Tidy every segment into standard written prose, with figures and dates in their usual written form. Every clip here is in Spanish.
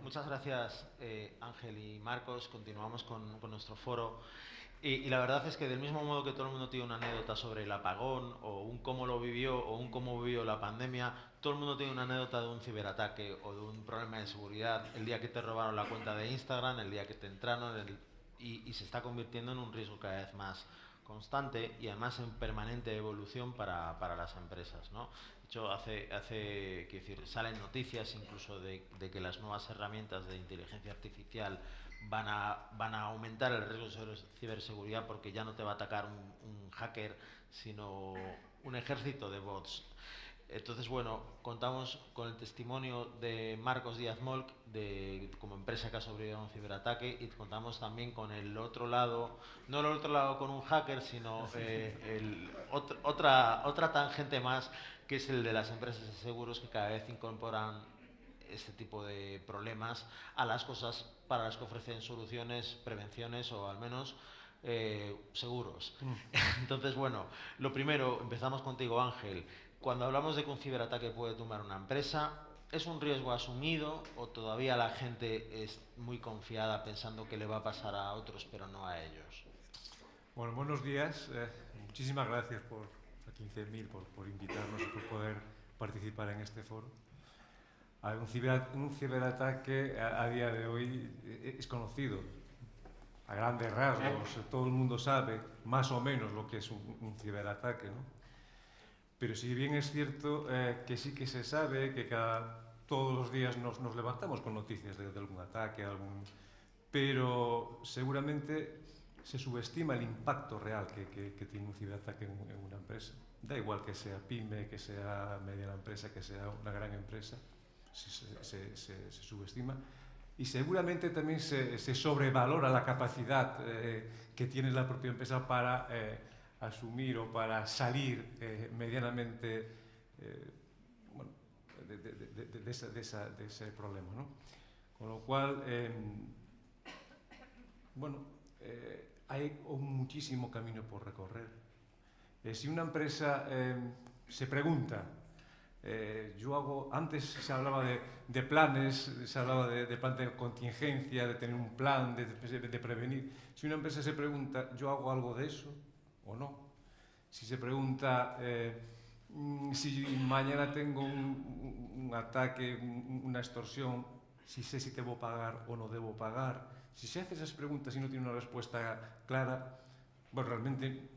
muchas gracias Ángel y Marcos. Continuamos con nuestro foro. Y la verdad es que del mismo modo que todo el mundo tiene una anécdota sobre el apagón o un cómo lo vivió o un cómo vivió la pandemia, todo el mundo tiene una anécdota de un ciberataque o de un problema de seguridad, el día que te robaron la cuenta de Instagram, el día que te entraron, y se está convirtiendo en un riesgo cada vez más constante y además en permanente evolución para las empresas, ¿no? De hecho, quiero decir, salen noticias incluso de que las nuevas herramientas de inteligencia artificial van a aumentar el riesgo de ciberseguridad porque ya no te va a atacar un hacker, sino un ejército de bots. Entonces, bueno, contamos con el testimonio de Marcos Díaz Molc, como empresa que ha sobrevivido a un ciberataque, y contamos también con el otro lado, no el otro lado con un hacker, sino otra tangente más, que es el de las empresas de seguros que cada vez incorporan este tipo de problemas a las cosas para las que ofrecen soluciones, prevenciones o al menos seguros. Entonces, bueno, lo primero, empezamos contigo, Ángel. Cuando hablamos de que un ciberataque puede tumbar una empresa, ¿es un riesgo asumido o todavía la gente es muy confiada pensando que le va a pasar a otros pero no a ellos? Bueno, buenos días. Muchísimas gracias a 15.000 por invitarnos y por poder participar en este foro. Un ciberataque a día de hoy es conocido. A grandes rasgos, todo el mundo sabe más o menos lo que es un ciberataque, ¿no? Pero si bien es cierto que sí que se sabe que todos los días nos levantamos con noticias de algún ataque, pero seguramente se subestima el impacto real que tiene un ciberataque en una empresa. Da igual que sea pyme, que sea mediana empresa, que sea una gran empresa, se subestima. Y seguramente también se sobrevalora la capacidad que tiene la propia empresa para asumir o para salir medianamente bueno, de ese problema, ¿no? Con lo cual, bueno, hay muchísimo camino por recorrer. Si una empresa se pregunta, antes se hablaba de planes, se hablaba de plan de contingencia, de tener un plan, de prevenir. Si una empresa se pregunta, ¿yo hago algo de eso o no? Si se pregunta, si mañana tengo un ataque, una extorsión, si sé si debo pagar o no debo pagar, si se hace esas preguntas y no tiene una respuesta clara, bueno, realmente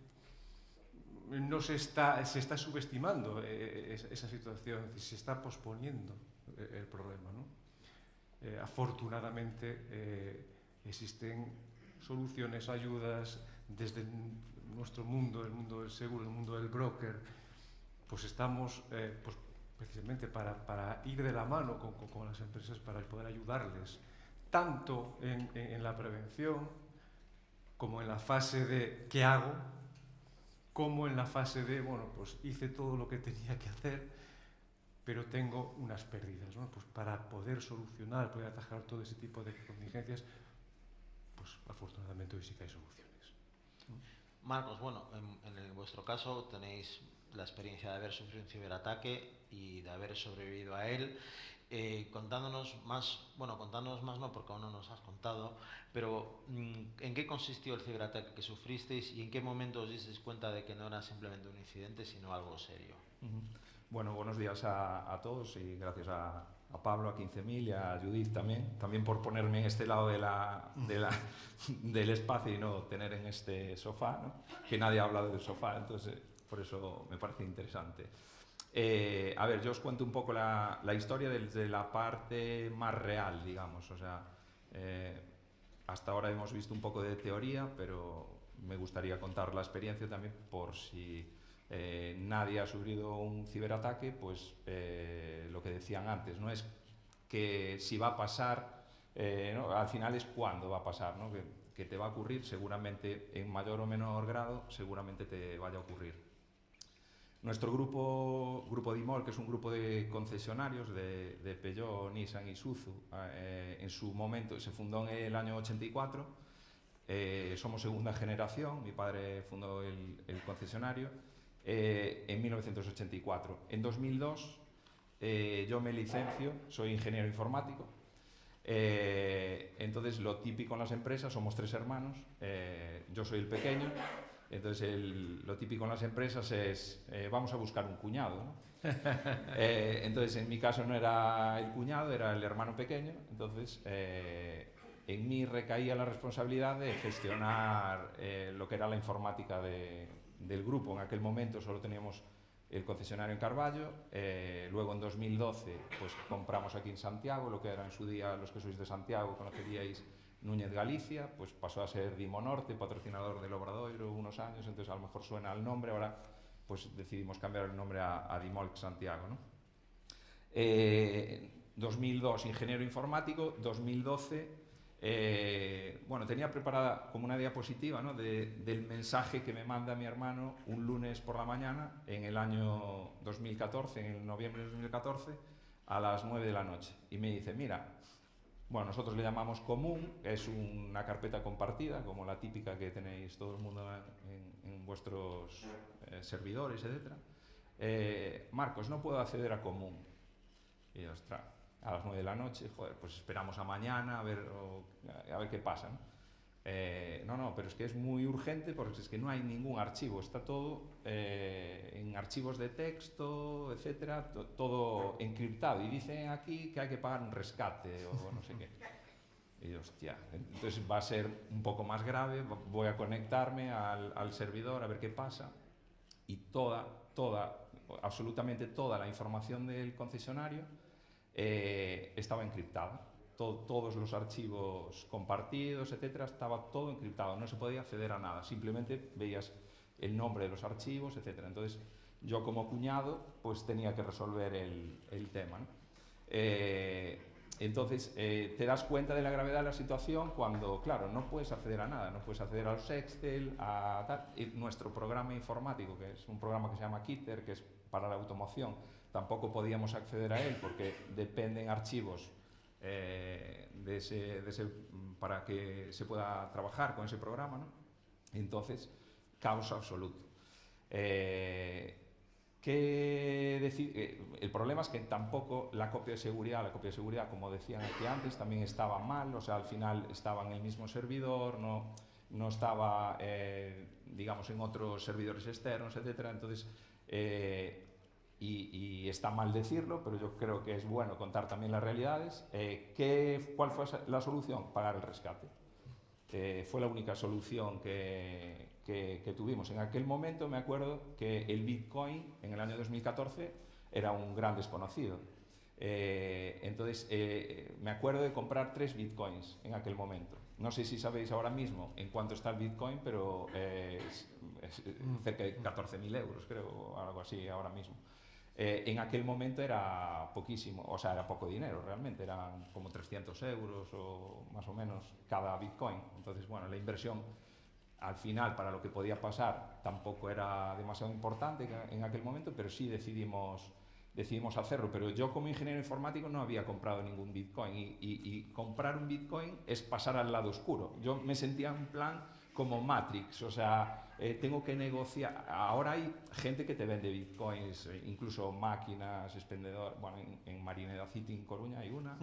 no se está subestimando esa situación, se está posponiendo el problema, ¿no? Afortunadamente existen soluciones, ayudas desde nuestro mundo, el mundo del seguro, el mundo del broker, pues estamos pues precisamente para ir de la mano con las empresas, para poder ayudarles tanto en la prevención como en la fase de ¿qué hago?, como en la fase de, bueno, pues hice todo lo que tenía que hacer, pero tengo unas pérdidas, ¿no? Pues para poder solucionar, poder atajar todo ese tipo de contingencias, pues afortunadamente hoy sí que hay soluciones. Marcos, bueno, en vuestro caso tenéis la experiencia de haber sufrido un ciberataque y de haber sobrevivido a él. Contándonos más no, porque aún no nos has contado, pero ¿en qué consistió el ciberataque que sufristeis y en qué momento os disteis cuenta de que no era simplemente un incidente, sino algo serio? Bueno, buenos días a todos y gracias a Pablo, a 15.000 y a Judith también por ponerme en este lado del espacio y no tener en este sofá, ¿no? Que nadie ha hablado del sofá, entonces por eso me parece interesante. A ver, yo os cuento un poco la historia desde la parte más real, digamos. O sea, hasta ahora hemos visto un poco de teoría, pero me gustaría contar la experiencia también por si nadie ha sufrido un ciberataque, pues lo que decían antes, no es que si va a pasar, ¿no? Al final es cuándo va a pasar, ¿no? Que te va a ocurrir, seguramente en mayor o menor grado, seguramente te vaya a ocurrir. Nuestro grupo DIMOL, que es un grupo de concesionarios de Peugeot, Nissan y Isuzu, en su momento se fundó en el año 84. Somos segunda generación, mi padre fundó el concesionario en 1984. En 2002 yo me licencio, soy ingeniero informático, Entonces, lo típico en las empresas, somos 3 hermanos, yo soy el pequeño, entonces lo típico en las empresas es, vamos a buscar un cuñado, ¿no? Entonces, en mi caso no era el cuñado, era el hermano pequeño, entonces en mí recaía la responsabilidad de gestionar lo que era la informática del grupo. En aquel momento solo teníamos el concesionario en Carballo, luego en 2012 pues compramos aquí en Santiago, lo que era en su día, los que sois de Santiago conoceríais Núñez Galicia, pues pasó a ser Dimo Norte, patrocinador del Obradoiro unos años, entonces a lo mejor suena el nombre, ahora pues decidimos cambiar el nombre a Dimolc Santiago, ¿no? 2002 ingeniero informático, 2012 bueno, tenía preparada como una diapositiva, ¿no? del mensaje que me manda mi hermano un lunes por la mañana en el año 2014, en el noviembre de 2014, a las 9 de la noche. Y me dice, mira, bueno, nosotros le llamamos común, es una carpeta compartida, como la típica que tenéis todo el mundo en vuestros servidores, etc. Marcos, no puedo acceder a común. Y yo, ostras, a las 9 de la noche, joder, pues esperamos a mañana a ver qué pasa, ¿no? No, pero es que es muy urgente porque es que no hay ningún archivo, está todo en archivos de texto, etcétera, todo encriptado y dicen aquí que hay que pagar un rescate o no sé qué. Y yo, hostia, entonces va a ser un poco más grave, voy a conectarme al servidor a ver qué pasa y absolutamente toda la información del concesionario estaba encriptada. Todos los archivos compartidos, etcétera, estaba todo encriptado, no se podía acceder a nada, simplemente veías el nombre de los archivos, etcétera. Entonces, yo como cuñado, pues tenía que resolver el tema, ¿no? Entonces, te das cuenta de la gravedad de la situación cuando, claro, no puedes acceder a nada, no puedes acceder a los Excel, a tal. Y nuestro programa informático, que es un programa que se llama Kitter, que es para la automoción, tampoco podíamos acceder a él porque dependen archivos para que se pueda trabajar con ese programa, ¿no? Entonces, caos absoluto. El problema es que tampoco la copia de seguridad, como decían aquí antes, también estaba mal, o sea, al final estaba en el mismo servidor, no estaba, digamos, en otros servidores externos, etcétera. Entonces, y está mal decirlo, pero yo creo que es bueno contar también las realidades. ¿Cuál fue la solución? Pagar el rescate. Fue la única solución que tuvimos. En aquel momento me acuerdo que el Bitcoin en el año 2014 era un gran desconocido. Entonces me acuerdo de comprar 3 Bitcoins en aquel momento. No sé si sabéis ahora mismo en cuánto está el Bitcoin, pero es cerca de 14.000 euros, creo, algo así ahora mismo. En aquel momento era poquísimo, o sea, era poco dinero realmente, eran como 300 euros o más o menos cada Bitcoin. Entonces, bueno, la inversión al final para lo que podía pasar tampoco era demasiado importante en aquel momento, pero sí decidimos hacerlo. Pero yo como ingeniero informático no había comprado ningún Bitcoin y comprar un Bitcoin es pasar al lado oscuro. Yo me sentía en plan como Matrix, o sea, tengo que negociar. Ahora hay gente que te vende bitcoins, incluso máquinas, expendedoras. Bueno, en Marineda City, en Coruña, hay una.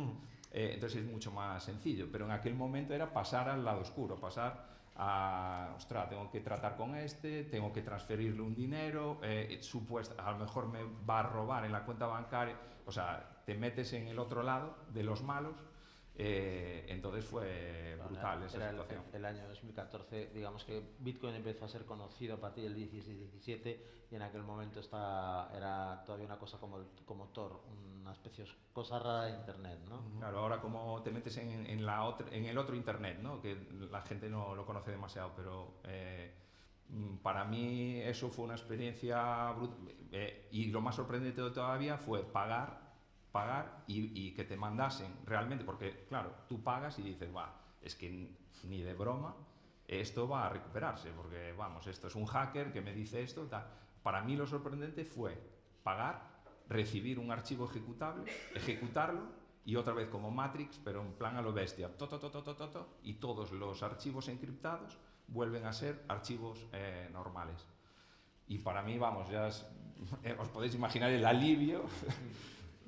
Entonces es mucho más sencillo, pero en aquel momento era pasar al lado oscuro, pasar a, ostras, tengo que tratar con tengo que transferirle un dinero, a lo mejor me va a robar en la cuenta bancaria, o sea, te metes en el otro lado de los malos. Entonces fue brutal esa situación. El año 2014, digamos que Bitcoin empezó a ser conocido a partir del 16-17 y en aquel momento era todavía una cosa como Tor, una especie de cosa rara de Internet, ¿no? Claro, ahora como te metes en el otro Internet, ¿no? Que la gente no lo conoce demasiado, pero para mí eso fue una experiencia brutal. Y lo más sorprendente todavía fue pagar y que te mandasen realmente, porque claro, tú pagas y dices, es que ni de broma esto va a recuperarse, porque vamos, esto es un hacker que me dice esto, tal. Para mí lo sorprendente fue pagar, recibir un archivo ejecutable, ejecutarlo y otra vez como Matrix, pero en plan a lo bestia, y todos los archivos encriptados vuelven a ser archivos normales. Y para mí, vamos, os podéis imaginar el alivio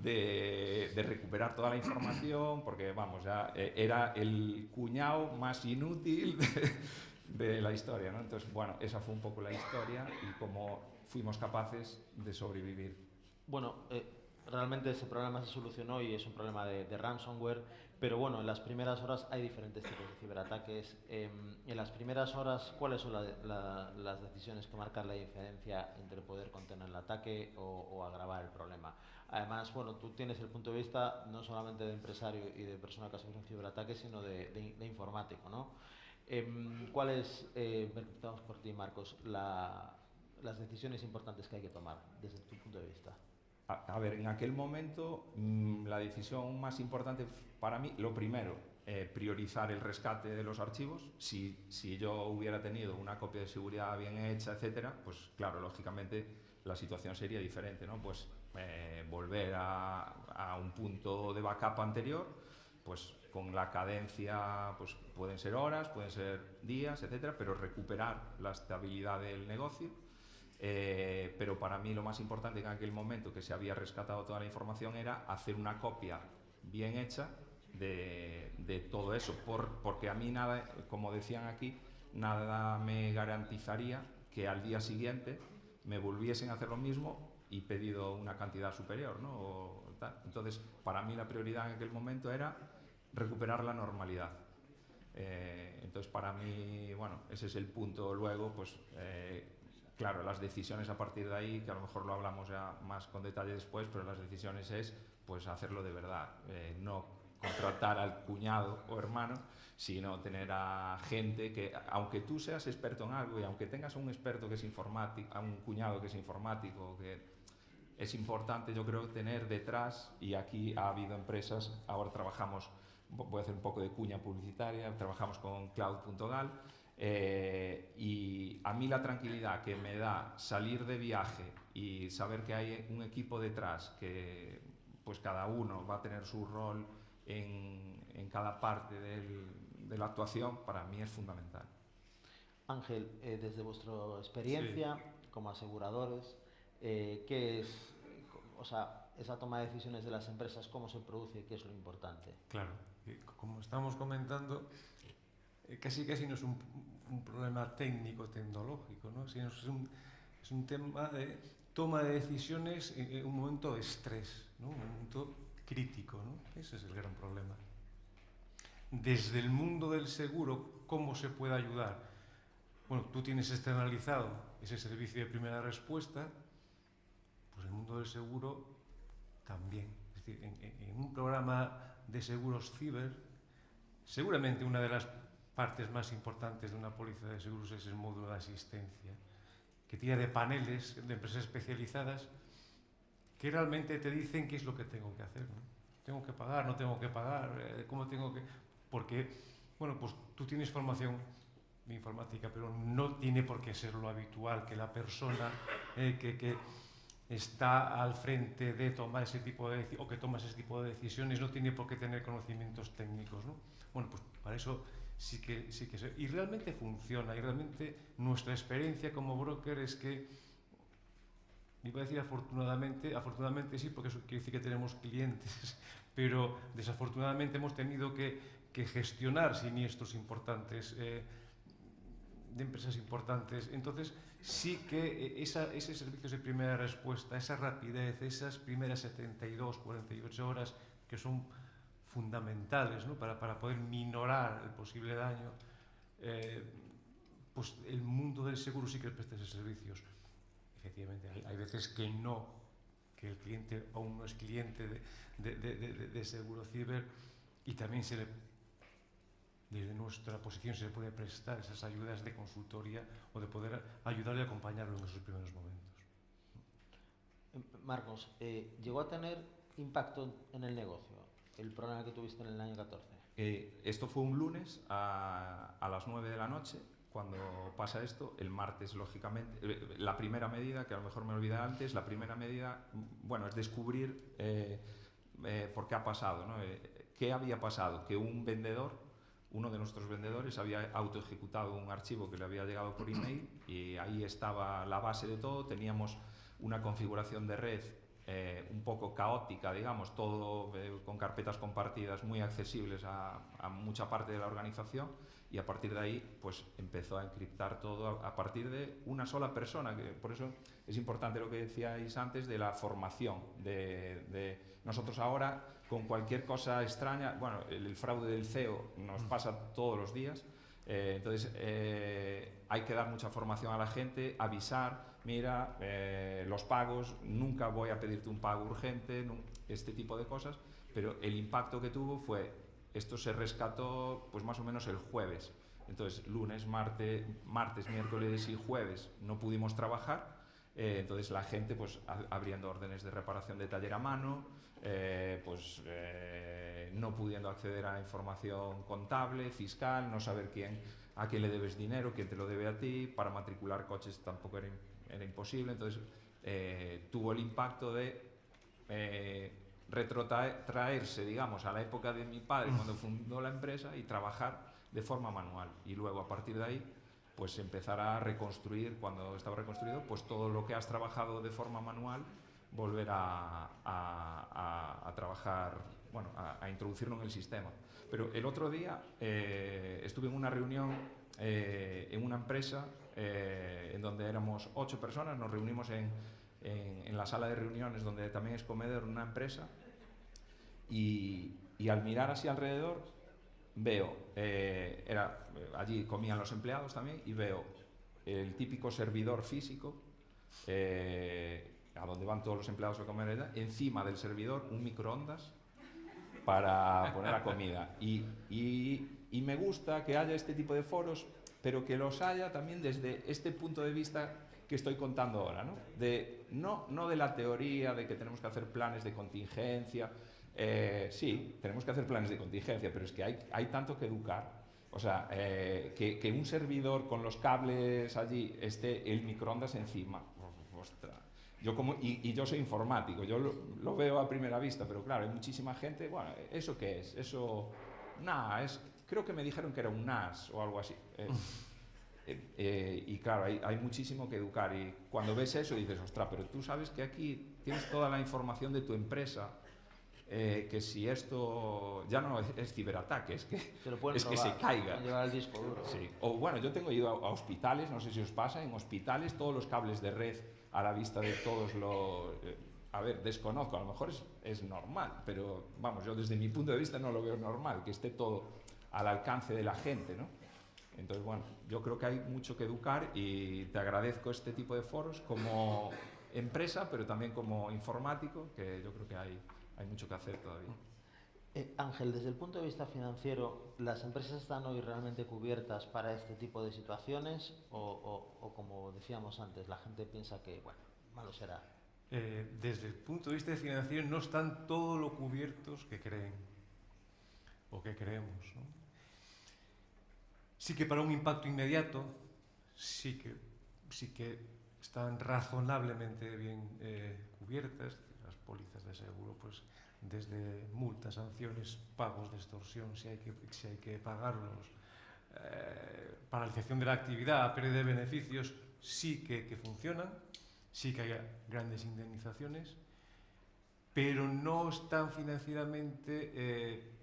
de recuperar toda la información, porque vamos, ya era el cuñado más inútil de la historia, ¿no? Entonces, bueno, esa fue un poco la historia y cómo fuimos capaces de sobrevivir. Bueno, realmente ese problema se solucionó y es un problema de ransomware, pero bueno, en las primeras horas hay diferentes tipos de ciberataques. En las primeras horas, ¿cuáles son las decisiones que marcan la diferencia entre poder contener el ataque o agravar el problema? Además, bueno, tú tienes el punto de vista no solamente de empresario y de persona que ha sufrido un ciberataque, sino de informático, ¿no? ¿Cuáles, empezamos por ti, Marcos, las decisiones importantes que hay que tomar desde tu punto de vista? A ver, en aquel momento la decisión más importante para mí, lo primero, priorizar el rescate de los archivos. Si yo hubiera tenido una copia de seguridad bien hecha, etcétera, pues claro, lógicamente la situación sería diferente, ¿no? Pues volver a un punto de backup anterior, pues con la cadencia, pues pueden ser horas, pueden ser días, etcétera, pero recuperar la estabilidad del negocio. Pero para mí lo más importante en aquel momento, que se había rescatado toda la información, era hacer una copia bien hecha de todo eso, porque a mí nada, como decían aquí, nada me garantizaría que al día siguiente me volviesen a hacer lo mismo y pedido una cantidad superior, ¿no? O tal. Entonces, para mí la prioridad en aquel momento era recuperar la normalidad. Entonces, para mí, bueno, ese es el punto. Luego, pues claro, las decisiones a partir de ahí, que a lo mejor lo hablamos ya más con detalle después, pero las decisiones es pues hacerlo de verdad, no contratar al cuñado o hermano, sino tener a gente que, aunque tú seas experto en algo y aunque tengas un experto que es informático, a un cuñado que es informático, que es importante, yo creo, tener detrás, y aquí ha habido empresas, ahora trabajamos, voy a hacer un poco de cuña publicitaria, trabajamos con Cloud.gal, y a mí la tranquilidad que me da salir de viaje y saber que hay un equipo detrás, que pues cada uno va a tener su rol en cada parte de la actuación, para mí es fundamental. Ángel, desde vuestra experiencia como aseguradores, ¿qué es, o sea, esa toma de decisiones de las empresas, cómo se produce y qué es lo importante? Claro, como estamos comentando, casi no es un problema técnico-tecnológico, ¿no? Sino es un tema de toma de decisiones en un momento de estrés, ¿no? Un momento crítico, ¿no? Ese es el gran problema. Desde el mundo del seguro, ¿cómo se puede ayudar? Bueno, tú tienes externalizado ese servicio de primera respuesta, pues el mundo del seguro también. Es decir, en un programa de seguros ciber, seguramente una de las partes más importantes de una póliza de seguros es el módulo de asistencia, que tira de paneles de empresas especializadas que realmente te dicen qué es lo que tengo que hacer, ¿no? ¿Tengo que pagar? ¿No tengo que pagar? ¿Cómo tengo que...? Porque, bueno, pues tú tienes formación de informática, pero no tiene por qué ser lo habitual que la persona que está al frente de tomar ese tipo de o que toma ese tipo de decisiones no tiene por qué tener conocimientos técnicos, ¿no? Bueno, pues para eso sí que y realmente funciona, y realmente nuestra experiencia como broker es que, iba a decir afortunadamente sí, porque eso quiere decir que tenemos clientes, pero desafortunadamente hemos tenido que gestionar siniestros importantes de empresas importantes. Entonces sí que ese servicio de primera respuesta, esa rapidez, esas primeras 72, 48 horas que son fundamentales, ¿no? para poder minorar el posible daño, pues el mundo del seguro sí que presta esos servicios. Efectivamente, hay veces que no, que el cliente aún no es cliente de seguro ciber, y también desde nuestra posición se le puede prestar esas ayudas de consultoría o de poder ayudarle a acompañarlo en esos primeros momentos. Marcos, ¿llegó a tener impacto en el negocio el problema que tuviste en el año 14? Esto fue un lunes a las 9 de la noche. Cuando pasa esto, el martes, lógicamente, la primera medida, que a lo mejor me olvidé antes, la primera medida, bueno, es descubrir por qué ha pasado, ¿no? ¿Qué había pasado? Que un vendedor, uno de nuestros vendedores, había autoejecutado un archivo que le había llegado por email, y ahí estaba la base de todo. Teníamos una configuración de red un poco caótica, digamos, todo con carpetas compartidas muy accesibles a mucha parte de la organización, y a partir de ahí pues empezó a encriptar todo a partir de una sola persona, que por eso es importante lo que decíais antes de la formación, de nosotros ahora con cualquier cosa extraña, bueno, el fraude del CEO nos pasa todos los días, entonces hay que dar mucha formación a la gente, avisar, mira, los pagos, nunca voy a pedirte un pago urgente, este tipo de cosas, pero el impacto que tuvo fue, esto se rescató pues más o menos el jueves, entonces lunes, martes, miércoles y jueves no pudimos trabajar, entonces la gente pues abriendo órdenes de reparación de taller a mano, no pudiendo acceder a información contable, fiscal, no saber a quién le debes dinero, quién te lo debe a ti, para matricular coches tampoco era imposible, entonces tuvo el impacto de retrotraerse, digamos, a la época de mi padre cuando fundó la empresa y trabajar de forma manual, y luego a partir de ahí pues empezar a reconstruir, cuando estaba reconstruido, pues todo lo que has trabajado de forma manual, volver a trabajar, bueno, a introducirlo en el sistema. Pero el otro día estuve en una reunión en una empresa en donde éramos 8 personas, nos reunimos en la sala de reuniones donde también es comedor una empresa, y al mirar así alrededor veo, allí comían los empleados también, y veo el típico servidor físico a donde van todos los empleados a comer, encima del servidor un microondas para poner la comida, y me gusta que haya este tipo de foros, pero que los haya también desde este punto de vista que estoy contando ahora, ¿no? No de la teoría de que tenemos que hacer planes de contingencia. Sí, tenemos que hacer planes de contingencia, pero es que hay tanto que educar. O sea, que un servidor con los cables allí esté el microondas encima. Ostras. Yo soy informático, yo lo veo a primera vista, pero claro, hay muchísima gente. Bueno, ¿eso qué es? Eso, nada, creo que me dijeron que era un NAS o algo así. Y claro, hay muchísimo que educar, y cuando ves eso dices, ostras, pero tú sabes que aquí tienes toda la información de tu empresa, que si esto ya no es ciberataque, es que se caiga. Llevar el disco duro. Sí. O bueno, yo tengo ido a hospitales, no sé si os pasa, en hospitales todos los cables de red a la vista de todos los... a ver, desconozco, a lo mejor es normal, pero vamos, yo desde mi punto de vista no lo veo normal, que esté todo al alcance de la gente, ¿no? Entonces, bueno, yo creo que hay mucho que educar, y te agradezco este tipo de foros como empresa, pero también como informático, que yo creo que hay mucho que hacer todavía. Ángel, desde el punto de vista financiero, ¿las empresas están hoy realmente cubiertas para este tipo de situaciones? O como decíamos antes, la gente piensa que, bueno, malo será? Desde el punto de vista financiero no están todo lo cubiertos que creen o que creemos, ¿no? Sí que para un impacto inmediato sí que están razonablemente bien cubiertas las pólizas de seguro, pues desde multas, sanciones, pagos de extorsión, si hay que pagarlos, paralización de la actividad, pérdida de beneficios, sí que funcionan, sí que hay grandes indemnizaciones, pero no están financieramente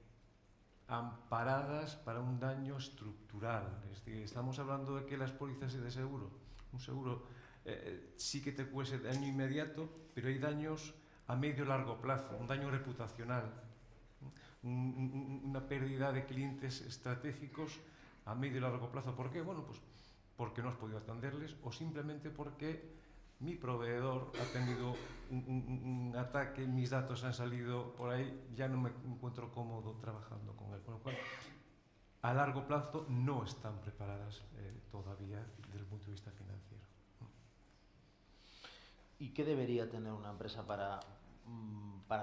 amparadas para un daño estructural. Es decir, estamos hablando de que las pólizas de seguro, un seguro sí que te cueste daño inmediato, pero hay daños a medio y largo plazo, un daño reputacional, una pérdida de clientes estratégicos a medio y largo plazo. ¿Por qué? Bueno, pues porque no has podido atenderles, o simplemente porque mi proveedor ha tenido un ataque, mis datos han salido por ahí, ya no me encuentro cómodo trabajando con él. Con lo cual, a largo plazo no están preparadas todavía desde el punto de vista financiero. ¿Y qué debería tener una empresa para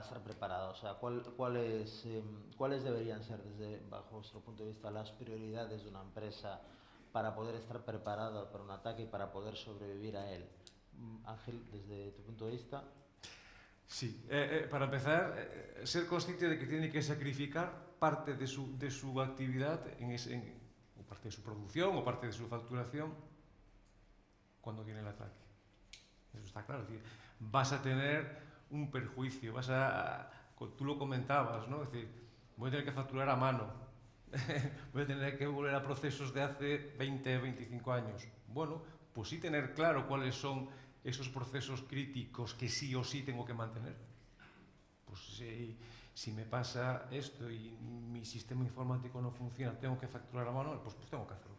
estar preparada? O sea, ¿cuáles deberían ser, bajo vuestro punto de vista, las prioridades de una empresa para poder estar preparada para un ataque y para poder sobrevivir a él? Ángel, desde tu punto de vista. Sí, para empezar, ser consciente de que tiene que sacrificar parte de su actividad, o parte de su producción o parte de su facturación cuando viene el ataque. Eso está claro. Vas a tener un perjuicio, tú lo comentabas, ¿no? Es decir, voy a tener que facturar a mano, voy a tener que volver a procesos de hace 20, 25 años. Bueno, pues sí tener claro cuáles son esos procesos críticos que sí o sí tengo que mantener. Pues si me pasa esto y mi sistema informático no funciona, tengo que facturar a mano, pues tengo que hacerlo.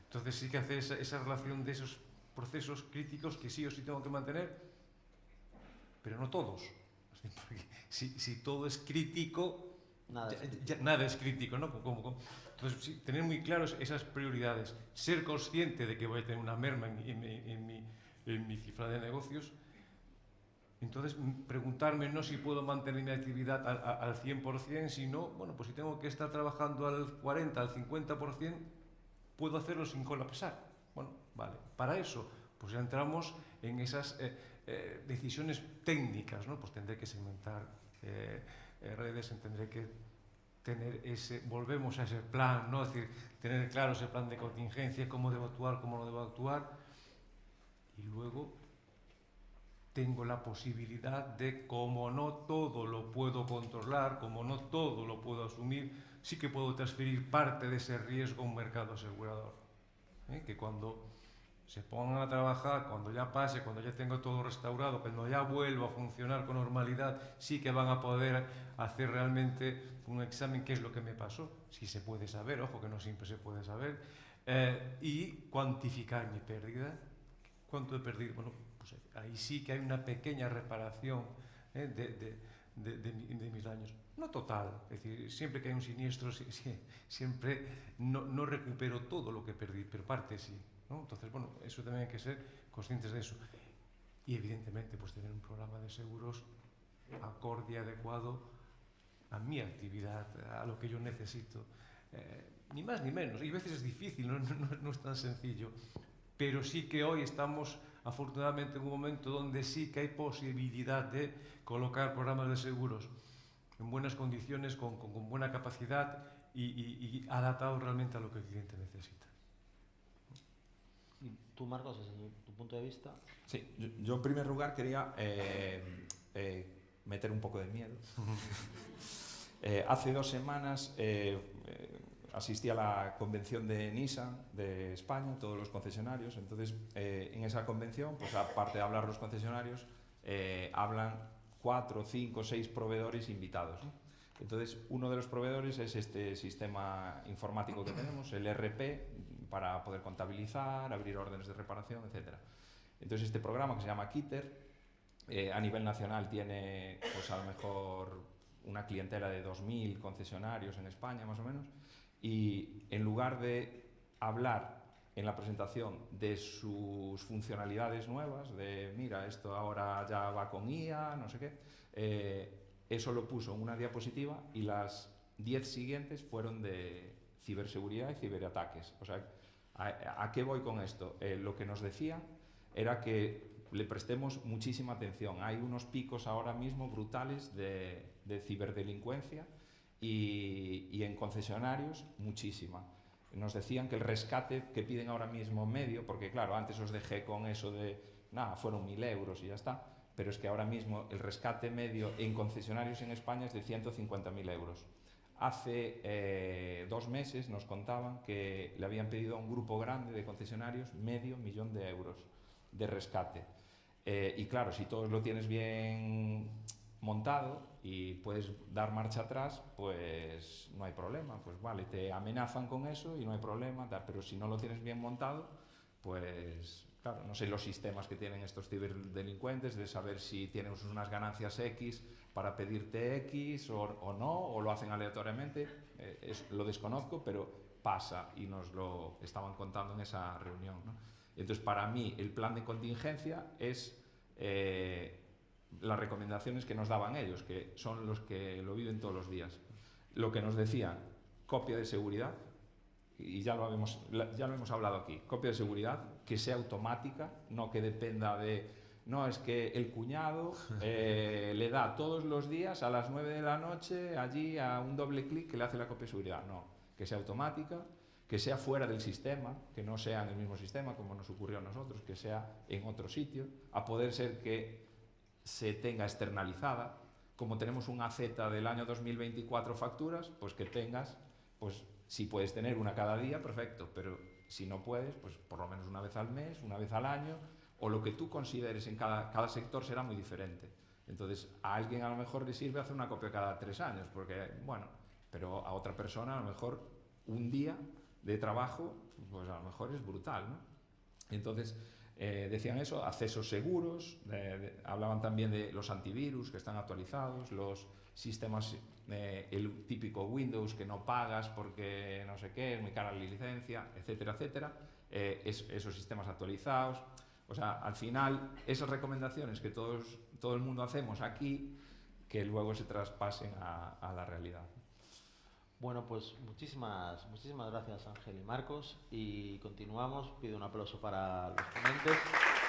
Entonces sí que hace esa relación de esos procesos críticos que sí o sí tengo que mantener, pero no todos. Porque si todo es crítico, nada es crítico, ¿no? Entonces, sí, tener muy claros esas prioridades, ser consciente de que voy a tener una merma en mi cifra de negocios. Entonces, preguntarme no si puedo mantener mi actividad al 100%, sino, bueno, pues si tengo que estar trabajando al 40, al 50%, puedo hacerlo sin colapsar. Bueno, vale, para eso, pues ya entramos en esas decisiones técnicas, ¿no? Pues tendré que segmentar redes, tendré que tener volvemos a ese plan, ¿no? Es decir, tener claro ese plan de contingencia, cómo debo actuar, cómo no debo actuar, y luego tengo la posibilidad de, como no todo lo puedo controlar, como no todo lo puedo asumir, sí que puedo transferir parte de ese riesgo a un mercado asegurador. Que cuando se pongan a trabajar, cuando ya pase, cuando ya tenga todo restaurado, cuando ya vuelva a funcionar con normalidad, sí que van a poder hacer realmente un examen, qué es lo que me pasó, si se puede saber, ojo que no siempre se puede saber, y cuantificar mi pérdida. ¿Cuánto he perdido? Bueno, pues ahí sí que hay una pequeña reparación de mis daños. No total, es decir, siempre que hay un siniestro, siempre no recupero todo lo que perdí, pero parte sí, ¿no? Entonces, bueno, eso también hay que ser conscientes de eso. Y evidentemente, pues tener un programa de seguros acorde y adecuado a mi actividad, a lo que yo necesito. Ni más ni menos. Y a veces es difícil, no es tan sencillo. Pero sí que hoy estamos afortunadamente en un momento donde sí que hay posibilidad de colocar programas de seguros en buenas condiciones, con buena capacidad y adaptados realmente a lo que el cliente necesita. ¿Y tú, Marcos, desde tu punto de vista? Sí, yo en primer lugar quería meter un poco de miedo. Hace 2 semanas asistí a la convención de Nissan de España, todos los concesionarios. Entonces, en esa convención, pues aparte de hablar los concesionarios, hablan 4, 5, 6 proveedores invitados, ¿no? Entonces, uno de los proveedores es este sistema informático que tenemos, el ERP, para poder contabilizar, abrir órdenes de reparación, etc. Entonces, este programa que se llama Kitter, a nivel nacional tiene, pues a lo mejor, una clientela de 2.000 concesionarios en España, más o menos. Y en lugar de hablar en la presentación de sus funcionalidades nuevas, de mira, esto ahora ya va con IA, no sé qué, eso lo puso en una diapositiva y las 10 siguientes fueron de ciberseguridad y ciberataques. O sea, ¿a qué voy con esto? Lo que nos decía era que le prestemos muchísima atención. Hay unos picos ahora mismo brutales de ciberdelincuencia, y en concesionarios muchísima. Nos decían que el rescate que piden ahora mismo medio, porque claro, antes os dejé con eso de, nada, fueron 1.000 euros y ya está, pero es que ahora mismo el rescate medio en concesionarios en España es de 150.000 euros. Hace 2 meses nos contaban que le habían pedido a un grupo grande de concesionarios $500.000 de euros de rescate. Y claro, si todo lo tienes bien montado y puedes dar marcha atrás, pues no hay problema, pues vale, te amenazan con eso y no hay problema, pero si no lo tienes bien montado, pues claro, no sé los sistemas que tienen estos ciberdelincuentes de saber si tienes unas ganancias X para pedirte X o no, o lo hacen aleatoriamente, lo desconozco, pero pasa y nos lo estaban contando en esa reunión, ¿no? Entonces, para mí, el plan de contingencia es las recomendaciones que nos daban ellos, que son los que lo viven todos los días. Lo que nos decían, copia de seguridad, y ya lo hemos hablado aquí, copia de seguridad, que sea automática, no que dependa de, no, es que el cuñado le da todos los días a las 9 de la noche allí a un doble clic que le hace la copia de seguridad. No, que sea automática, que sea fuera del sistema, que no sea en el mismo sistema como nos ocurrió a nosotros, que sea en otro sitio, a poder ser que se tenga externalizada. Como tenemos un AZ del año 2024 facturas, pues que tengas, pues si puedes tener una cada día, perfecto, pero si no puedes, pues por lo menos una vez al mes, una vez al año, o lo que tú consideres en cada sector será muy diferente. Entonces, a alguien a lo mejor le sirve hacer una copia cada 3 años, porque, bueno, pero a otra persona a lo mejor un día de trabajo, pues a lo mejor es brutal, ¿no? Entonces, decían eso, accesos seguros, hablaban también de los antivirus que están actualizados, los sistemas, el típico Windows que no pagas porque no sé qué, es muy cara la licencia, etcétera, etcétera, esos sistemas actualizados. O sea, al final, esas recomendaciones que todo el mundo hacemos aquí, que luego se traspasen a la realidad. Bueno, pues muchísimas gracias Ángel y Marcos, y continuamos. Pido un aplauso para los ponentes.